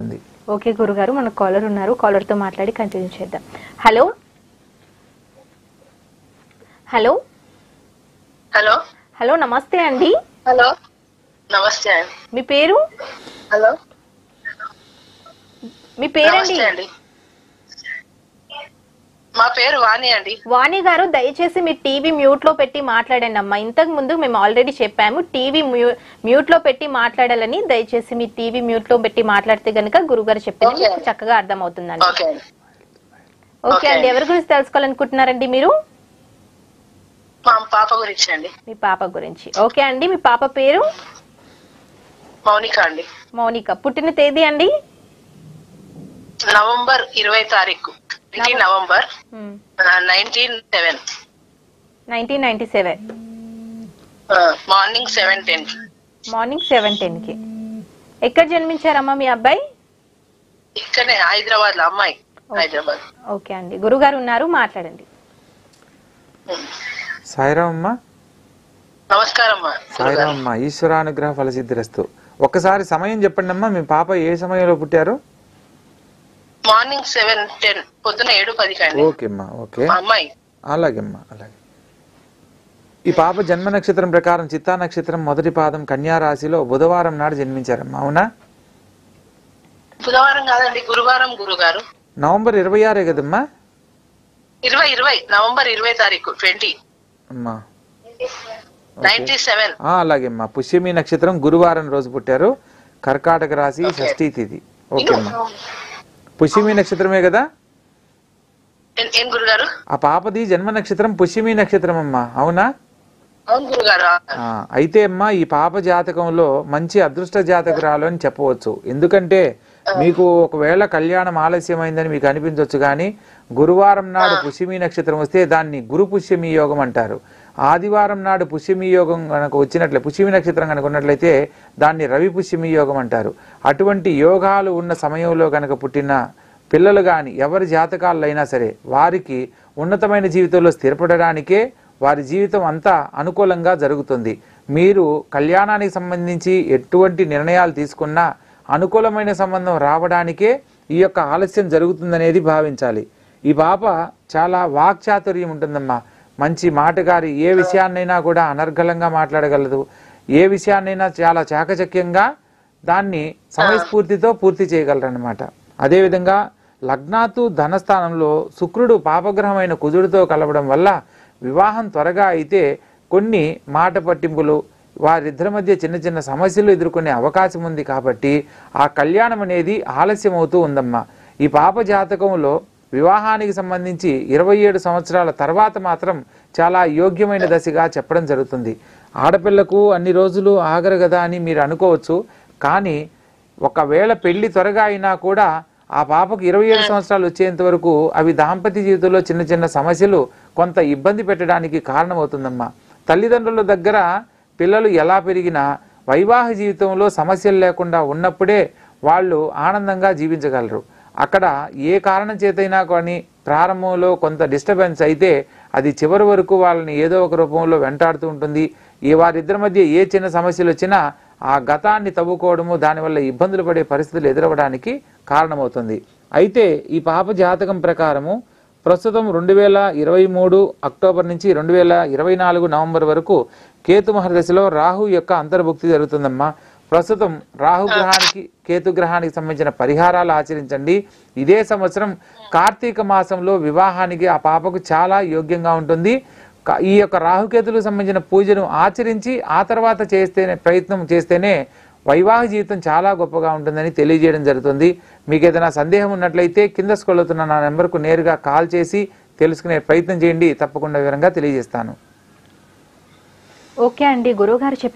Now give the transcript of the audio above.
జరుగుతుంది. ఓకే గురుగారు, మన కాలర్ ఉన్నారు, కాలర్ తో మాట్లాడి కంటిన్యూ చేద్దాం. హలో హలో హలో హలో నమస్తే అండి. హలో నమస్తే అండి. మీ పేరు? హలో మీ పేరండి? నమస్తే అండి. మా పేరు వాణి అండి. వాణి గారు, దయచేసి మీ టీవీ మ్యూట్ లో పెట్టి మాట్లాడండి అమ్మా. ఇంతకు ముందు మేము ఆల్రెడీ చెప్పాము టీవీ మ్యూట్ లో పెట్టి మాట్లాడాలని. దయచేసి మీ టీవీ మ్యూట్ లో పెట్టి మాట్లాడితే గనుక గురుగారు చెప్పింది మీకు చక్కగా అర్థం అవుతుందండి. ఓకే అండి, ఎవరి గురించి తెలుసుకోవాలనుకుంటున్నారండి మీరు? మా పాప గురించి అండి. మీ పాప గురించి. ఓకే అండి, మీ పాప పేరు? మౌనిక అండి. మౌనిక. పుట్టిన తేదీ అండి? నవంబర్ 20 తారీఖు, నవంబర్ 1997. 1997. మార్నింగ్ 7:10. మార్నింగ్ 7:10 కి. ఎక్కడ జన్మించారమ్మా మీ అబ్బాయి? ఇక్కడనే హైదరాబాద్ లో. అమ్మాయి హైదరాబాద్. ఓకే అండి, గురుగారు ఉన్నారు, మాట్లాడండి. సాయిరామ్ అమ్మా. నమస్కారం. సాయిరామ్ అమ్మా, ఈశ్వరానుగ్రహ ఫలసిద్ధిరస్తు. ఒక్కసారి సమయం చెప్పండి అమ్మా, మీ పాప ఏ సమయంలో పుట్టారు? మార్నింగ్ 7:10, పొద్దున 7:10. ఓకే అమ్మా, ఓకే. అమ్మాయి. అలాగే అమ్మా, అలాగే. ఈ పాప జన్మ నక్షత్రం ప్రకారం చిత్తా నక్షత్రం మొదటి పాదం కన్యా రాశిలో బుధవారం నాడు జన్మించారమ్మా, అవునా? బుధవారం కాదండి, గురువారం గురుగారు. నవంబర్ 26 కదమ్మా? 20 నవంబర్ 20 తారీఖు 20 అమ్మా. 97. అలాగే అమ్మా, పుష్యమి నక్షత్రం గురువారం రోజు పుట్టారు, కర్కాటక రాశి, షష్ఠీ తిథి. ఓకే అమ్మా, పుష్యమి నక్షత్రమే కదా? ఏం గురుగారు? ఆ పాపది జన్మ నక్షత్రం పుష్యమి నక్షత్రం అమ్మా, అవునా? అవును గురుగారు. అయితే అమ్మా, ఈ పాప జాతకంలో మంచి అదృష్ట జాతకురాలు అని చెప్పవచ్చు. ఎందుకంటే మీకు ఒకవేళ కళ్యాణం ఆలస్యమైందని మీకు అనిపించవచ్చు, కానీ గురువారం నాడు పుష్యమి నక్షత్రం వస్తే దాన్ని గురు పుష్యమి యోగం అంటారు. ఆదివారం నాడు పుష్యమి యోగం కనుక వచ్చినట్లే, పుష్యమి నక్షత్రం కనుక ఉన్నట్లయితే దాన్ని రవి పుష్యమి యోగం అంటారు. అటువంటి యోగాలు ఉన్న సమయంలో కనుక పుట్టిన పిల్లలు కానీ ఎవరి జాతకాలు అయినా సరే వారికి ఉన్నతమైన జీవితంలో స్థిరపడడానికే వారి జీవితం అంతా అనుకూలంగా జరుగుతుంది. మీరు కళ్యాణానికి సంబంధించి ఎటువంటి నిర్ణయాలు తీసుకున్నా అనుకూలమైన సంబంధం రావడానికే ఈ యొక్క ఆలస్యం జరుగుతుందనేది భావించాలి. ఈ పాప చాలా వాక్చాతుర్యం ఉంటుందమ్మా, మంచి మాటగారి, ఏ విషయాన్నైనా కూడా అనర్గళంగా మాట్లాడగలదు, ఏ విషయాన్నైనా చాలా చాకచక్యంగా దాన్ని సమయస్ఫూర్తితో పూర్తి చేయగలరన్నమాట. అదేవిధంగా లగ్నాతు ధనస్థానంలో శుక్రుడు పాపగ్రహమైన కుజుడితో కలవడం వల్ల వివాహం త్వరగా అయితే కొన్ని మాట పట్టింపులు, వారిద్దరి మధ్య చిన్న చిన్న సమస్యలు ఎదుర్కొనే అవకాశం ఉంది. కాబట్టి ఆ కళ్యాణం అనేది ఆలస్యం అవుతూ ఉందమ్మా. ఈ పాప జాతకంలో వివాహానికి సంబంధించి 27 సంవత్సరాల తర్వాత మాత్రం చాలా యోగ్యమైన దశగా చెప్పడం జరుగుతుంది. ఆడపిల్లకు అన్ని రోజులు ఆగరు కదా అని మీరు అనుకోవచ్చు, కానీ ఒకవేళ పెళ్లి త్వరగా అయినా కూడా ఆ పాపకు 27 సంవత్సరాలు వచ్చేంత వరకు అవి దాంపత్య జీవితంలో చిన్న చిన్న సమస్యలు కొంత ఇబ్బంది పెట్టడానికి కారణమవుతుందమ్మా. తల్లిదండ్రుల దగ్గర పిల్లలు ఎలా పెరిగినా వైవాహిక జీవితంలో సమస్యలు లేకుండా ఉన్నప్పుడే వాళ్ళు ఆనందంగా జీవించగలరు. అక్కడ ఏ కారణం చేతైనా కానీ ప్రారంభంలో కొంత డిస్టర్బెన్స్ అయితే అది చివరి వరకు వాళ్ళని ఏదో ఒక రూపంలో వెంటాడుతూ ఉంటుంది. వారిద్దరి మధ్య ఏ చిన్న సమస్యలు వచ్చినా ఆ గతాన్ని తవ్వుకోవడము, దానివల్ల ఇబ్బందులు పడే పరిస్థితులు ఎదురవడానికి కారణమవుతుంది. అయితే ఈ పాప జాతకం ప్రకారము ప్రస్తుతం 2023 అక్టోబర్ నుంచి 2024 నవంబర్ వరకు కేతు మహర్దశలో రాహు యొక్క అంతర్భుక్తి జరుగుతుందమ్మా. ప్రస్తుతం రాహుగ్రహానికి కేతుగ్రహానికి సంబంధించిన పరిహారాలు ఆచరించండి. ఇదే సంవత్సరం కార్తీక మాసంలో వివాహానికి ఆ పాపకు చాలా యోగ్యంగా ఉంటుంది. ఈ యొక్క రాహుకేతులకు సంబంధించిన పూజను ఆచరించి ఆ తర్వాత ప్రయత్నం చేస్తేనే వైవాహిక జీవితం చాలా గొప్పగా ఉంటుందని తెలియజేయడం జరుగుతుంది. మీకు ఏదైనా సందేహం ఉన్నట్లయితే కింద స్క్రోల్ అవుతున్న నా నెంబర్కు నేరుగా కాల్ చేసి తెలుసుకునే ప్రయత్నం చేయండి, తప్పకుండా వివరంగా తెలియజేస్తాను. ఓకే అండి, గురువు గారు చెప్పిన